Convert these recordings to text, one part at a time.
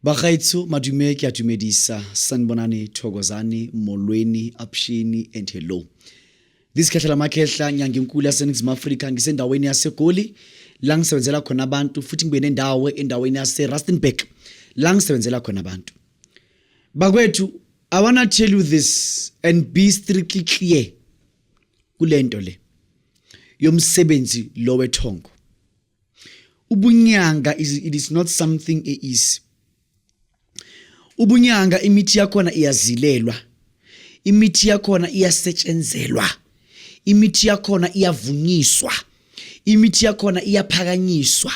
Bagaitso madume ke a dumedisa sanibonani thokozani molweni apshini and hello. This khehla lamakehla nyanga enkulu yaseNingizimu Afrika ngisendaweni yaseGoli la ngisebenzela khona abantu futhi ngibe nendawo endaweni yaseRustenburg la ngisebenzela khona abantu. Bakwethu, I want to tell you this and be strictly clear kulento le yomsebenzi lo wethongo. Ubunyanga it is not something easy. Ubunyanga imithi yakhona iyazilelwa, imithi yakhona iyasetshenzelwa, imithi yakhona iyavunyiswa, imithi yakhona iyaphakanyiswa,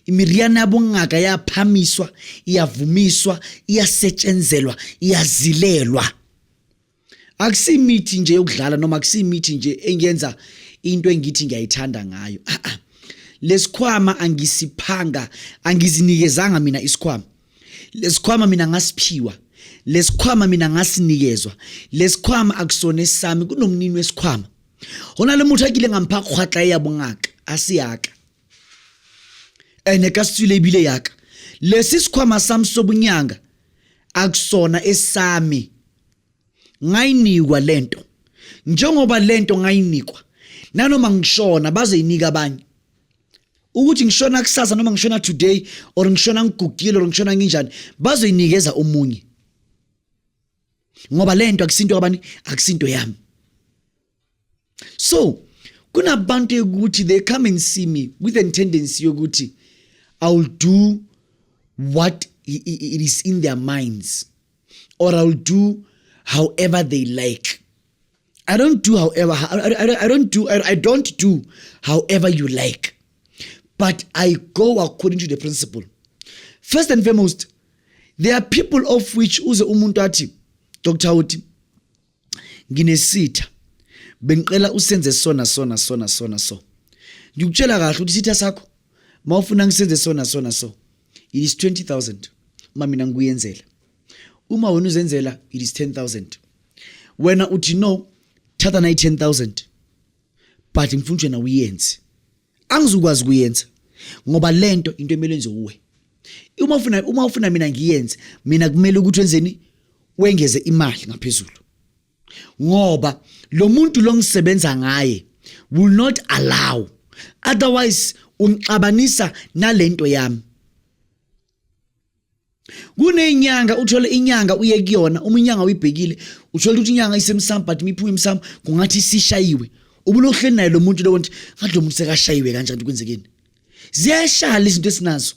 imiriyana yabongaka yaphamiswa, iyavumiswa, iyasetshenzelwa, iyazilelwa. Akusimithi nje yokudlala noma akusimithi nje engenza into engithi ngiyayithanda ngayo. Lesikhwama angisiphanga, angizinikezanga mina isikhwama. Lesikhwama mina ngasiphiwa, lesikhwama mina ngasinikezwa, lesikhwama akusone sami kunomnini wesikhwama. Hona le motho akile ngampha khwatla yabongaka asiyaka ene kasitsile ibile yaka. Lesi sikhwama sami sobunyanga akusona esami, ngayinikwa lento. Njengoba lento ngayinikwa, nanoma ngishona bazoyinika abanye. Ukuthi ngishona kusasa noma ngishona today or ngishona ngigugile or ngishona nginjani bazoyinikeza omunye. Ngoba lento akusinto abani, akusinto yami. So kunabantu ukuthi they come and see me with a tendency yokuthi I will do what it is in their minds, or I will do however they like. I don't do however I don't do however you like. But I go according to the principle. First and foremost, there are people of which uze umuntu athi Dr. Uti nginesitha bengicela usenze sona so. Ngikutshela kahle ukuthi isitha sakho mawufuna ngisenze sona so. It is 20,000. Uma mina ngikuyenzela. Uma wena uzenzela it is 10,000. Wena uthi no, thatha na 10,000. But ngifuna wena uyenze. Angizukwazi kuyenza ngoba lento into emele enze uwe. Uma ufuna mina ngiyenze, mina kumele ukuthi wenzeni wengeze imali ngaphezulu. Ngoba lo muntu lo ngisebenza ngaye will not allow, otherwise ungixabanisa nalento yami. Kunenyanga uthole inyanga uye kuyona, uminyanga uyibhekile uthole ukuthi inyanga isemsamo but miphume emsamo kungathi sishayiwe. Ubulohleli naye lo muntu lo wonke ngathi lo muntu sekashayiwe kanjani kwenzekeni. Ziyashala izinto esinazo.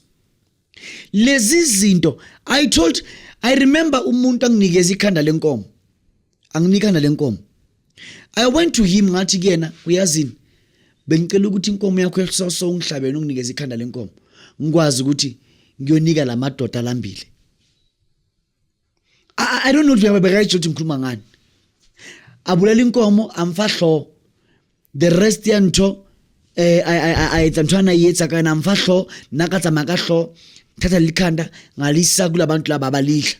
Lezi zinto I remember umuntu anginikeza ikhanda lenkomo. Anginikana lenkomo. I went to him ngathi kuyena uyazini bengicela ukuthi inkomo yakho so ungihlabene unginikeza ikhanda lenkomo. Ngikwazi ukuthi ngiyonika lamadoda lambili. I don't know if you have a ukuthi ngikhuluma ngani. Abulela inkomo amfahlo. The rest yanto I tantwana yetsa kana mfahlo nakatsa makahlo thatha likhanda ngalisa kulabantu laba abalihla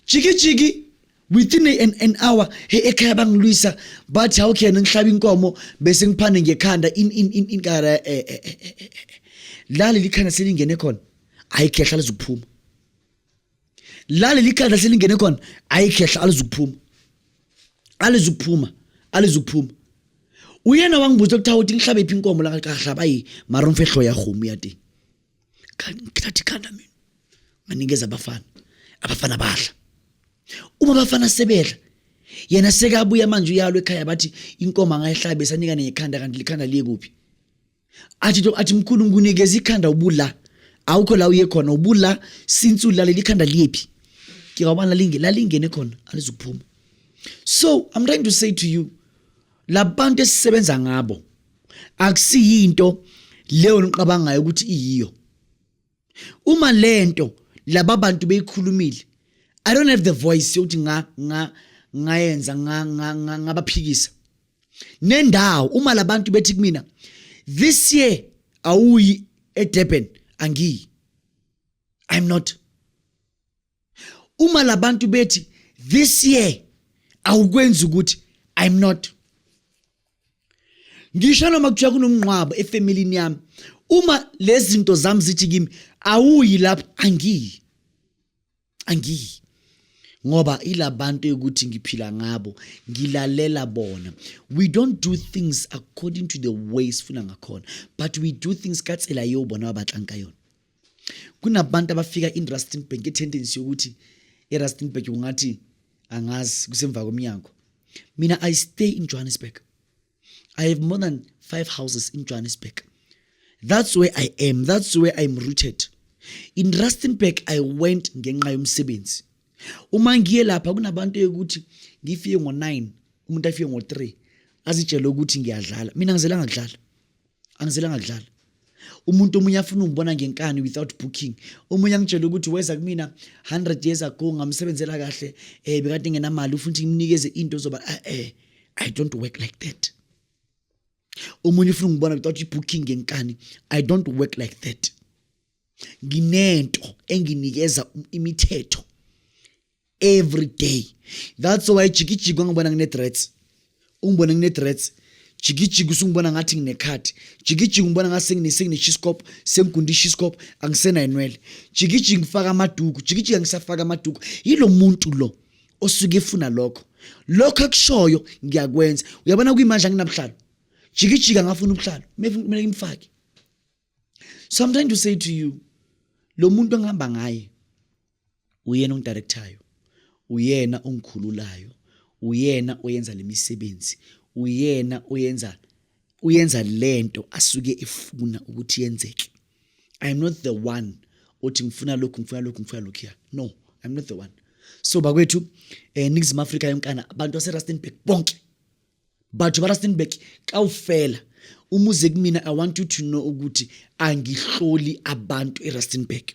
jiki within an hour ekhaya bangilwisa bathi how can ngihlaba inkomo bese ngiphane ngekhanda in kara lali likhanda selingene khona ayikhehla alizukuphuma. Lali likhanda selingene khona ayikhehla alizukuphuma. Uyena wangibuza ukuthi awuthi ngihlabe iphi inkomo la kahlaba mara umfehlo yakhumu yati. Ngathi khanda mina. Manikeza abafana badla. Uma abafana sebedla yena sekabuya manje uyalo ekhaya bathi inkomo angayihlabe sanika nekhanda kanti likhanda liye kuphi. Athi mkhulu ngunikeza ikhanda ubula. Awukho la uye khona ubula since ulale likhanda liyephi. Ngiyabona lalingene khona alizukuphuma. So I'm trying to say to you, labantu esisebenza ngabo akusiyinto leyo niqabangayo ukuthi iyiyo. Uma lento laba bantu beyikhulumile, I don't have the voice yokuthi ngayenza ngabaphikisa. Nendawo uma labantu bethi kumina this year awuyi eDurban angiyi, I'm not. Uma labantu bethi this year awukwenza ukuthi, I'm not. Ngisho noma kuthiwa kunomnqwabo efamilini yami, uma lezi zinto zami zithi kimi awuyi lapha angiyi, angiyi ngoba ilabantu ukuthi ngiphila ngabo ngilalela bona. We don't do things according to the ways funa ngakhona, but we do things ka tsela yo bona ba batlang ka yona. Kunabantu abafika in Rustenburg ngetendency yokuthi eRustenburg ungathi angazi kusemva komnyango. Mina I stay in Johannesburg. I have more than 5 houses in Johannesburg. That's where I am. That's where I'm rooted. In Rustenburg I went ngenxa yomsebenzi. Uma ngiye lapha kunabantu ukuthi ngifike ngo9, umuntu afike ngo3, azitshela ukuthi ngiyadlala. Mina ngizelanga ukudlala. Angizelanga ukudlala. Umuntu omunye afuna ungibona ngenkani without booking. Omunye angitshela ukuthi weza kumina 100 years ago ngamsebenzela kahle, bekade ngenamali ufuna ukuthi ngimnikeze into zoba I don't work like that. Omunye ufuna ungibona without booking ngenkani. I don't work like that. Nginento enginikeza imithetho every day. That's why jikijiko ngibona ngine threats. Ungibona ngine threats. Jikijiko usungibona ngathi ngine card. Jikijiko ngibona ngase ngine chiscope, sengikundi chiscope angisena inwele. Jikijiko ngifaka amaduku, jikijiko ngisafaka amaduku. Yilo muntu lo osuke efuna lokho. Lokho akushoyo ngiyakwenza. Uyabona kuyimandla nginabuhlalo. Jikijiko ngafuna ubuhlalo. Kumele ngimfake. So I'm trying to say to you, lo muntu ongihamba ngaye uyena ongidirectayo. Uyena ongikhululayo, uyena oyenza lemisebenzi, uyena oyenza lento asuke efuna ukuthi yenzeke. I am not the one othi ngifuna lokhu here. No, I'm not the one. So bakwethu Nixim Africa yonkana abantu base Rustenburg bonke. Batho ba Rustenburg kawufela umuze kumina. I want you to know ukuthi angihloli abantu eRustenburg.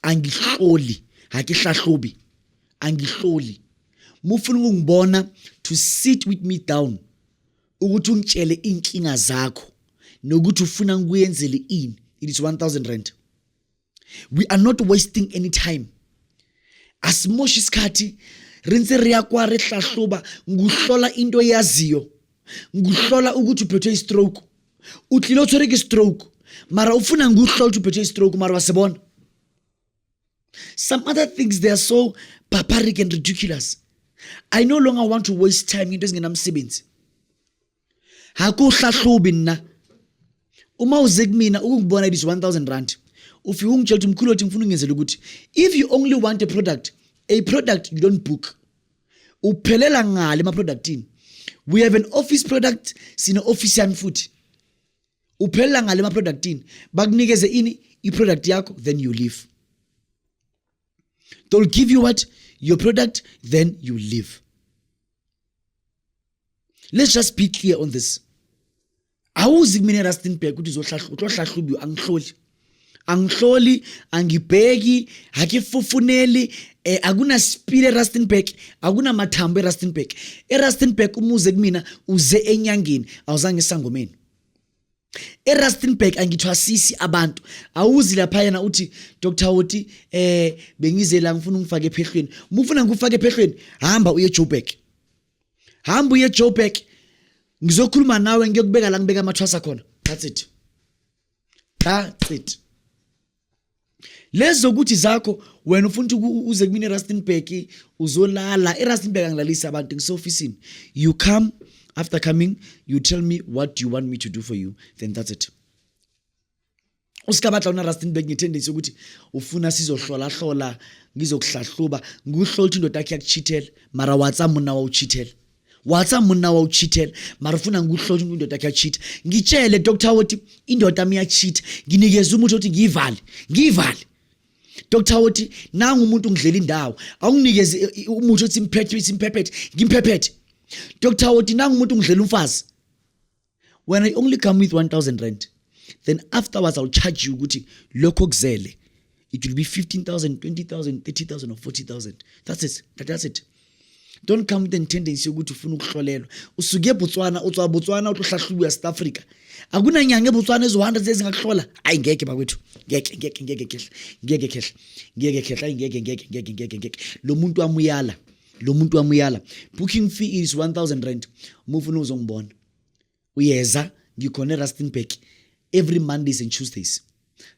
Angihloli, hakihlahlobi. Angihloli. Mufuna ungibona to sit with me down ukuthi ungitshele inkinga zakho nokuthi ufuna ngikuyenzele ini. It is 1,000 rand. We are not wasting any time. Asimoshi isikhathi rinse riyakwa rehlahloba nguhlola into yaziyo. Nguhlola ukuthi uphethwe stroke. Utlilo tshwere stroke. Mara ufuna nguhlola ukuthi uphethwe stroke mara wasebona. Some other things, they are so barbaric and ridiculous. I no longer want to waste time into ngenamsebenzi. Hakuhlahlubi nna. Uma uze kumina ukungibona it is 1,000 rand. Ufike ungitshela ukuthi mkhulu othi ngifuna ungenzele ukuthi if you only want a product you don't book. Uphelela ngale ama productini. We have an office product, sine office yan futhi. Uphelela ngale ama productini. Bakunikeze ini I product yakho, then you leave. They'll give you what? Your product, then you leave. Let's just be clear on this. Awuzi kumina Rustenburg ukuthi uzohlahlubi angihloli. Angihloli, angibheki, hakifufuneli, akuna speed eRustenburg, akuna mathambo eRustenburg. eRustenburg umuze kumina uze enyangeni, awuzange esangomeni. eRustenburg angithwasisi abantu. Awuzi lapha yana uthi Dr. Hoti bengizela ngifuna ungifake ephehlweni. Mufuna ngikufake ephehlweni, hamba uye Joburg. Hamba uye Joburg. Ngizokhuluma nawe ngiyokubeka la ngibeka amathwasa khona. That's it. That's it. Lezo kuthi zakho wena ufuna ukuthi uze kumina eRustenburg uzolala. eRustenburg angilalisa abantu ngisofisini. You come. After coming, you tell me what you want me to do for you. Then that's it. Usikabatla una Rustenburg ngetendency ukuthi ufuna sizohlola ngizokuhlahluba nguhlola ukuthi indoda yakhe yakuchithela mara watsa muna wa uchithela. Watsa muna wa uchithela mara ufuna nguhlola ukuthi indoda yakhe yakuchitha. Ngitshele Dr. Hoti indoda yami yachitha. Nginikeza umuntu othi ngivale. Dr. Hoti nangu umuntu ngidlela indawo. Awunginikeze umuntu othi imphephethe ngimphephethe. Dr. Hoti nangu umuntu ngidlela umfazi. When I only come with 1,000 rand, then afterwards I'll charge you ukuthi lokho kuzele. It will be 15,000, 20,000, 30,000 or 40,000. That's it. Don't come with the tendency ukuthi ufuna ukuhlolelwa. Usuke eBotswana, utswa Botswana uhlahlubu ya South Africa. Akuna nyanga eBotswana ezo100 ezingakhola. Ayi ngeke bakwethu. Ngeke. Lo muntu amuyala. Booking fee is 1,000 rand. Mufuna uzongibona. Uyeza ngikhona eRustenburg every Mondays and Tuesdays.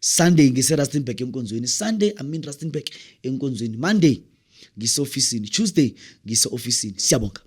Sunday ngise-Rustenburg enkonzweni. Sunday I'm in Rustenburg enkonzweni. Monday ngise-ofisini. Tuesday ngise-ofisini. Siyabonga.